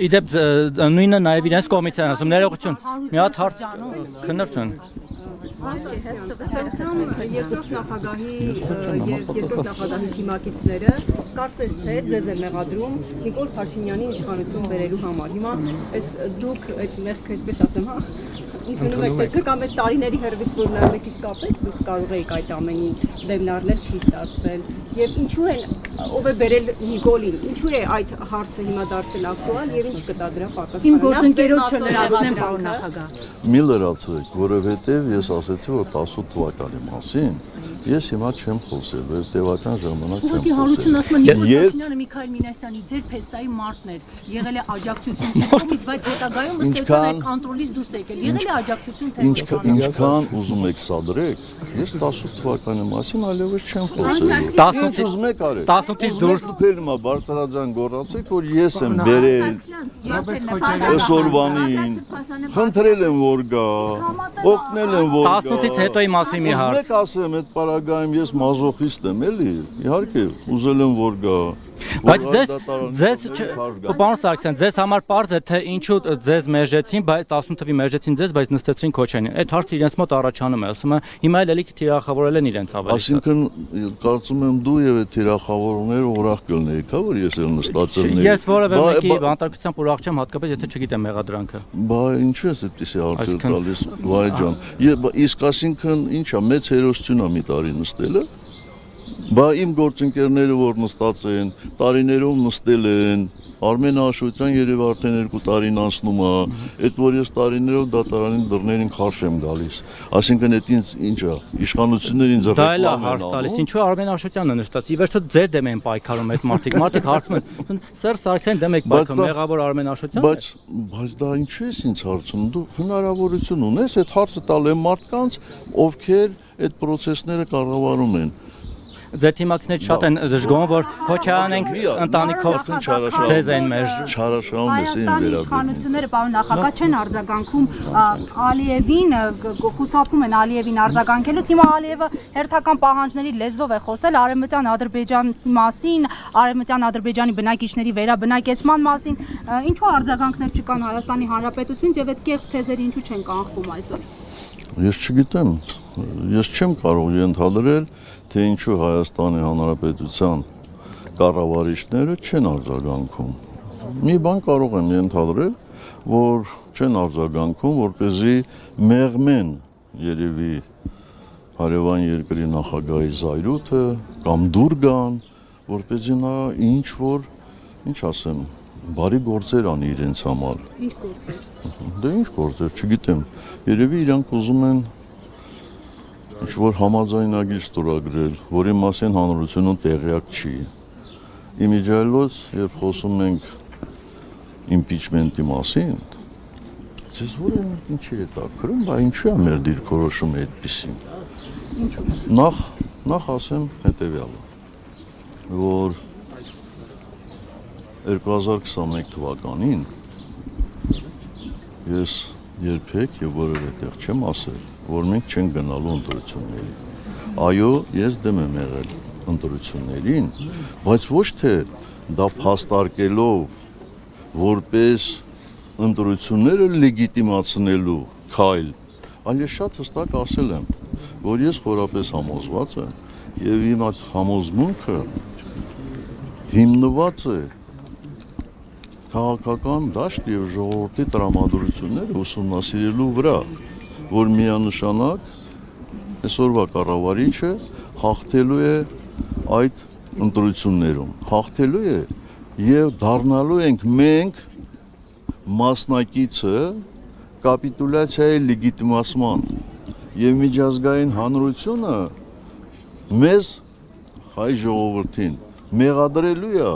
Իդեպ նույնը նաև իրենց կողմից են ասում ներողություն մի հատ հարց քննարկություն Ըստ երկրորդ նախագահի թիմակիցները կարծես թե ձեզ է մեղադրում Նիկոլ Փաշինյանի իշխանություն բերելու համար։ Հիմա այս դուք այդ մեղքը այսպես ասեմ, հա, ընդունում եք թե չէ կամ այս տարիների հերվից որ նայում եք իսկապես դուք կարող եք այդ ամենին դեմնարնել չի ստացվել եւ ինչու են ով է բերել Նիկոլին, ինչու է այդ հարցը հիմա դարձել ակտուալ եւ ինչ կտա դրա պատասխանը։ Իմ գործընկերոջը լրացնեմ պարոն նախագահ։ Մի լրացրեք, որովհետեւ ես ասացի որ 18 թվականի մասին ես հիմա չեմ խոսել, որ տևական ժամանակ չեմ խոսել։ Հարություն ասում է Նիկոլ Փաշինյանը Միքայել Մինասյանի ձեր փեսայի մարտն էր, եղել է աջակցություն կողմից, բայց հետագայում ըստ այդ կոնտրոլից դուրս եկել։ Եղել է աջակցություն թե ինչքան ուզում եք սադրեք, ես 18 թվականի մասին այլևս չեմ խոսել։ 18-ից ուզում եք արեք։ 18-ից դուրս փելմա բարձրաձայն գոռացեք, որ ես եմ բերել այսօրվանին։ Խնդրել եմ որ գա, օգնել եմ որ գա։ 18-ից հետոյի մասին մի հարց։ Ես ասեմ այդ պարագայում ես մազոխիստ եմ, էլի։ Իհարկե, ուզել եմ որ գա։ Բայց ձեզ պարոն Սարգսյան, ձեզ համար պարզ է թե ինչու ձեզ մերժեցին, բայց 18 թվի մերժեցին ձեզ, բայց նստեցրին Քոչարյանին։ Այդ հարցը իրենց մոտ առաջանում է, ասում է, հիմա էլ էլի թիրախավորել են իրենց ավելի։ Այսինքն կարծում եմ դու եւ այդ թիրախավորողները ուրախ կլինեիք, հա, որ ես էլ նստածել եմ։ Ես որևէ մեկի բանտարկությամբ ուրախ չեմ, հատկապես եթե չգիտեմ մեղադրանքը։ Բա ինչու ես այդպեսի հարցեր տալիս, վայ ջան։ Իսկ այսինքն ինչա, մեծ հերոսություն է մի տարի նստելը։ Բա իմ գործընկերները որ նստած են, տարիներով նստել են, Արմեն Աշոտյան երևի արդեն 2 տարին անցնում է, այդ որ ես տարիներով դատարանի դռներին քարշ եմ գալիս։ Այսինքն այդ ինձ ինչա, իշխանությունները ինձ ռեկլամ են անում։ Ինչու Արմեն Աշոտյանն է նստած։ Ի վերջո ձեր դեմ են պայքարում այդ մարդիկ հարցում են, Սերժ Սարգսյանի դեմ եք պայքարում, մեղավոր Արմեն Աշոտյանն է։ Բայց դա ինչու ես ինձ հարցում, դու հնարավորություն ունես այդ հարցը տալ այն մարդկանց, ովքեր այդ process-ները կառավարում են։ Ձեր թիմակիցներից շատ են դժգոհ, որ Քոչարյանն ենք ընտանիքով ձեզ են մեր չարաշահում ես այն վերաբերյալ։ Իշխանությունները պարոն նախագահ չեն արձագանքում Ալիևին, խուսափում են Ալիևին արձագանքելուց։ Հիմա Ալիևը հերթական պահանջների լեզվով է խոսել Արևմտյան Ադրբեջանի մասին, Արևմտյան Ադրբեջանի բնակիչների վերաբնակեցման մասին։ Ինչու արձագանքներ չկան Հայաստանի Հանրապետությունից եւ այդ կեղծ թեզերը ինչու չեն կանխվում այսօր։ Ես չգիտեմ, ես չեմ կարող ենթադրել, թե ինչու Հայաստանի Հանրապետության կառավարիչները չեն արձագանքում։ Մի բան կարող եմ ենթադրել, որ չեն արձագանքում, որպեսզի մեղմեն երևի հարևան երկրի նախագահի զայրույթը կամ դուր գան, որպեսզի նա ինչ ասեմ, բարի գործեր անի իրենց համար։ Ինչ գործեր։ Դե ինչ գործեր, չգիտեմ։ Երևի իրանք ուզում են ինչ-որ համաձայնագիր ստորագրել, որի մասին հանրությունում տեղյակ չի։ Իմիջիայլոց, երբ խոսում ենք impeachment-ի մասին, ձեզ որ ինչի է տակրում, բա ինչու է մեր դիրքորոշումը այդպիսին։ Նախ ասեմ հետևյալը, որ 2021 թվականին ես երբեք եւ որևէ տեղ չեմ ասել, որ մենք չենք գնալու ընտրությունների։ Այո, ես դեմ եմ եղել ընտրություններին, բայց ոչ թե դա փաստարկելով որպես ընտրությունները լեգիտիմացնելու քայլ, այլ ես շատ հստակ ասել եմ, որ ես խորապես համոզված եմ եւ իմ այդ համոզմունքը հիմնված է քաղաքական դաշտ եւ ժողովրդի տրամադրությունները ուսումնասիրելու վրա, որ միանշանակ այսօրվա կառավարիչը հաղթելու է այդ ընտրություններում, հաղթելու է եւ դառնալու ենք մենք մասնակիցը կապիտուլյացիայի լեգիտիմացման եւ միջազգային հանրությունը մեզ հայ ժողովրդին մեղադրելու է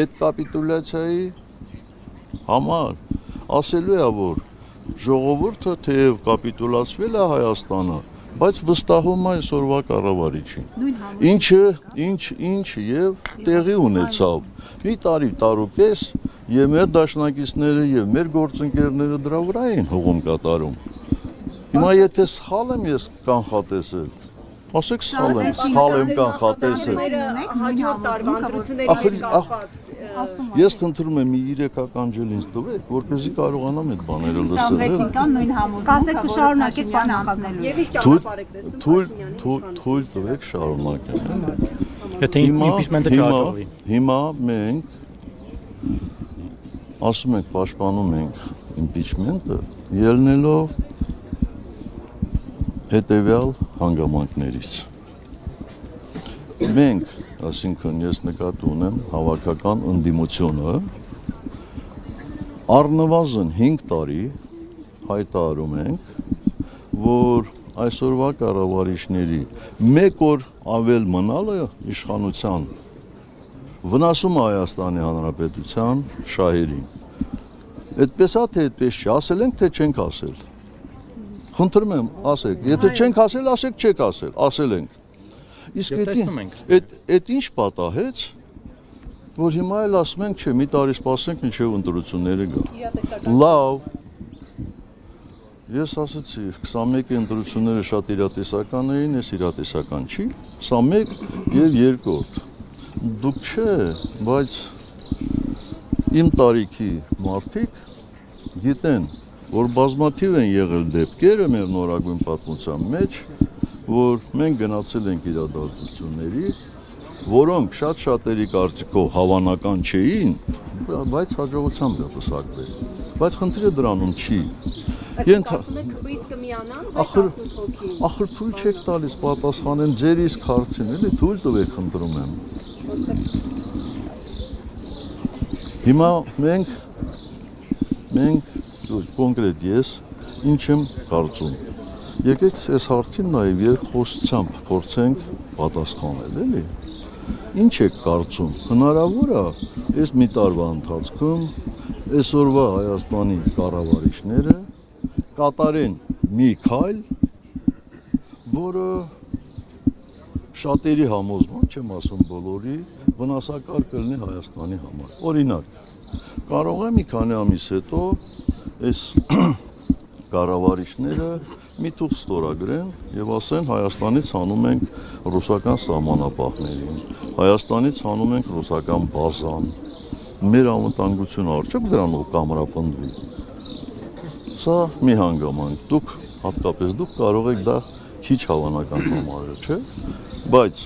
այդ կապիտուլյացիայի համար, ասելու է, որ ժողովուրդը թեև կապիտուլացվել է Հայաստանը, բայց վստահում է այսօրվա կառավարիչին, ինչը եւ տեղի ունեցավ։ Մի տարուկես եւ մեր դաշնակիցները եւ մեր գործընկերները դրա վրա են հողում կատարում։ Հիմա եթե սխալ եմ ես կանխատեսել, ասեք սխալ եմ կանխատեսել։ Հաջորդ տարվա ընտրությունների հետ կապված Ես խնդրում եմ մի 3-ական ջել ինձ տվեք, որպեսզի կարողանամ այդ բաները լսել։ Կան նույն համոզմունքը, Կասեք կշարունակեք բանը անցնելու։ Եվ ինչ ճանապարհ եք տեսնում Թույլ տվեք շարունակեմ։ Եթե impeachment-ը չհաջողվի։ Հիմա մենք ասում ենք պաշտպանում ենք impeachment-ը, ելնելով հետևյալ հանգամանքներից։ Մենք, այսինքն ես նկատի ունեմ հավաքական ընդդիմությունը, առնվազն 5 տարի հայտարարում ենք, որ այսօրվա կառավարիչների 1 օր ավել մնալը իշխանության վնասում է Հայաստանի Հանրապետության շահերին։ Այդպես է, թե այդպես չի, ասել ենք, թե չենք ասել։ Խնդրում եմ, ասեք, եթե չենք ասել, ասեք չեք ասել, ասել ենք։ Իսկ այդ ինչ պատահեց, որ հիմա էլ ասում ենք, չէ, մի տարի սպասենք, մինչև ընտրությունները գա։ Լավ։ Ես ասացի, 21 ընտրությունները շատ իրատեսական էին, ես իրատեսական չի, 21 եւ 2-րդ։ Դուք չէ, բայց իմ տարիքի մարդիկ գիտեն, որ բազմաթիվ են եղել դեպքերը մեր նորագույն պատմության մեջ, որ մենք գնացել ենք իրադարձությունների, որոնք շատ-շատերի կարծիքով հավանական չէին, բայց հաջողությամբ է տեսակվել։ Բայց խնդիրը դրանում չի։ Ախր թույլ չեք տալիս պատասխանեն ձեր իսկ հարցին, էլի թույլ տվեք, խնդրում եմ։ Հիմա մենք կոնկրետ ես ինչ եմ կարծում։ Եկեք այս հարցին նաև երկխոսությամբ փորձենք պատասխանել, էլի։ Ինչ եք կարծում, հնարավոր է այս մի տարվա ընթացքում այսօրվա Հայաստանի կառավարիչները կատարեն մի քայլ, որը շատերի համոզման, չեմ ասում բոլորի, վնասակար կլինի Հայաստանի համար։ Օրինակ, կարող է մի քանի ամիս հետո այս կառավարիչները մի թուղթ ստորագրեն եւ ասեն Հայաստանից հանում ենք ռուսական սահմանապահներին, Հայաստանից հանում ենք ռուսական բազան, մեր անվտանգությունը արդյոք դրանով կամրապնդվի։ Սա մի հանգամանք, դուք, հատկապես դուք կարող եք դա քիչ հավանական համարել, չէ՞, բայց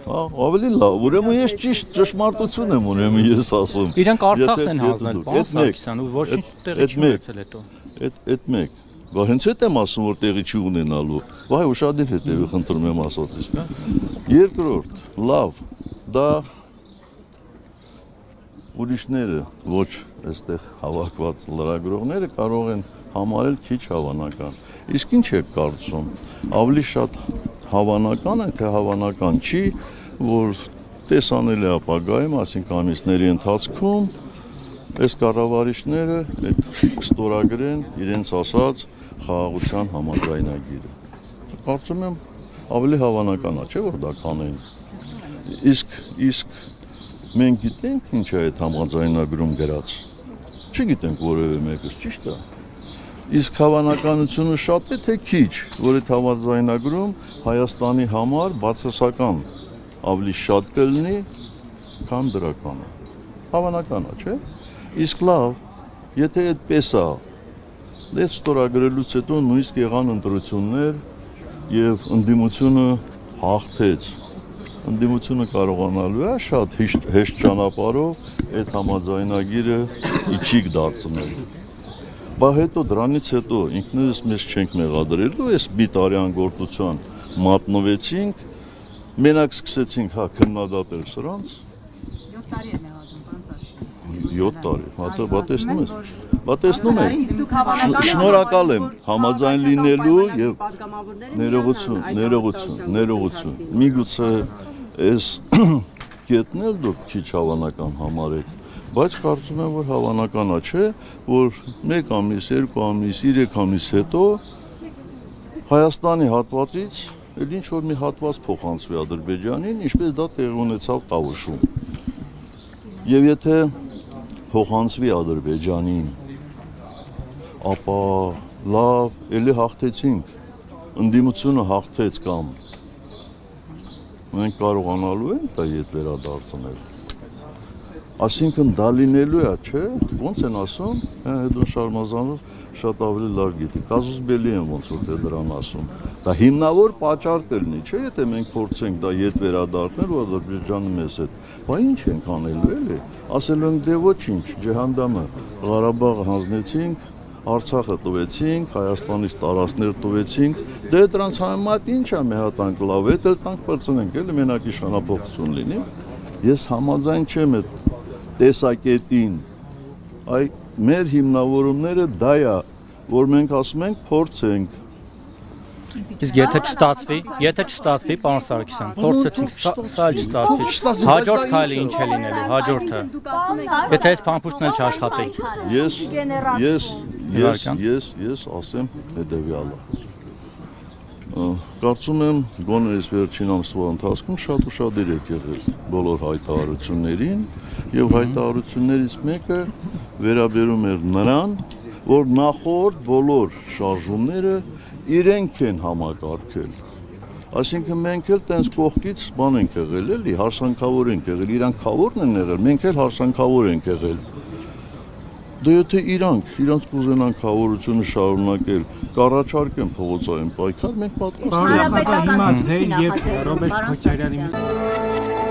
ավելի լավ, ուրեմն ես ճշմարտություն եմ ուրեմն ես ասում։ Իրանք Արցախն են հանձնել, պարոն Սարգսյան, ու ոչինչ տեղի չի ունեցել հետո։ Այդ մեկ, բա հենց այդ եմ ասում, որ տեղի չի ունենալու։ Վայ, ուշադիր հետևի, խնդրում եմ ասածից։ Երկրորդ, լավ, դա ուրիշները, ոչ այստեղ հավաքված լրագրողները կարող են համարել քիչ հավանական։ Իսկ ինչ եք կարծում, ավելի շատ հավանական է, թե հավանական չի, որ տեսանել է ապագայում, այսինքն ամիսների ընթացքում այս կառավարիչները ստորագրեն իրենց ասած խաղաղության համաձայնագիրը։ Կարծում եմ ավելի հավանական է, չէ՞ որ դա կանեն։ Իսկ մենք գիտենք ինչ է այդ համաձայնագրում գրած։ Չգիտենք որևէ մեկս, ճիշտ է։ Իսկ հավանականությունը շատ է, թե քիչ, որ այդ համաձայնագրում Հայաստանի համար բացասական ավելի շատ կլինի, քան դրականը։ Հավանական է, չէ՞։ Իսկ լավ, եթե այդպես է, դες ստորագրելուց հետո նույնիսկ եղան ընտրություններ եւ ընդդիմությունը հաղթեց։ Ընդդիմությունը կարողանալու է շատ հեշտ ճանապարհով այդ համաձայնագիրը իջիկ դարձնել։ Բա հետո դրանից հետո ինքներս մեզ չենք մեղադրելու, այս մի տարի անգործության մատնվեցինք, մենակ սկսեցինք քննադատել սրանց։ 7 տարի է մեղադրում, պարոն Սարգսյան։ 7 տարի, բա տեսնում ես։ Բա տեսնում եք։ Շնորհակալ եմ համաձայն լինելու եւ ներողություն։ Միգուցե այս կետն էլ դուք քիչ հավանական համարեք, բայց կարծում եմ, որ հավանական է, չէ, որ 1 ամիս, 2 ամիս, 3 ամիս հետո Հայաստանի հատվածից էլ ինչ որ մի հատված փոխանցվի Ադրբեջանին, ինչպես դա տեղի ունեցավ Տավուշում։ Եվ եթե փոխանցվի Ադրբեջանին, ապա լավ, էլի հաղթեցինք, ընդդիմությունը հաղթեց կամ մենք կարողանալու ենք դա ետ վերադարձնել։ Այսինքն դա լինելու է, չէ՞, ոնց են ասում, Էդոն Շարմազանով շատ ավելի լավ գիտի, կազուսբելի են ոնց որ դրան ասում, դա հիմնավոր պատճառ կլինի, չէ՞, եթե մենք փորձենք դա ետ վերադառնել ու Ադրբեջանը մեզ հետ, բա ինչ ենք անելու էլի, ասելու ենք դե ոչինչ, ջհանդամը, Ղարաբաղը հանձնեցինք, Արցախը տվեցինք, Հայաստանից տարածքներ տվեցինք, դե դրանց համեմատ ինչ է մի հատ անկլավ, հետ էլ տանք բրցնենք, էլի մենակ իշխանապողություն լինի, ես համաձայն չեմ այդ տեսակետին, այ մեր հիմնավորումները դա է, որ մենք ասում ենք փորձենք։ Իսկ եթե չստացվի, պարոն Սարգսյան, փորձեցինք, սա էլ չստացվի։ Հաջորդ քայլը ինչ է լինելու, հաջորդը։ Եթե այս փամփուշտն էլ չաշխատի։ Ես ասեմ հետևյալը։ Կարծում եմ, գոնե այս վերջին ամսվա ընթացքում շատ ուշադիր եք եղել բոլոր հայտարարություններին եւ հայտարարություններից մեկը վերաբերում էր նրան, որ նախորդ բոլոր շարժումները իրենք են համակարգել։ Այսինքն մենք էլ տենց կողքից բան ենք եղել, էլի, հարսանքավոր ենք եղել, իրանք խավորն են եղել, մենք էլ հարսանքավոր ենք եղել։ Դե եթե իրանք կուզենան խավորությունը շարունակել, կառաջարկեն փողոցային պայքար, մենք պատրաստ ենք։ Հիմա ձեր եւ Ռոբերտ Քոչարյանի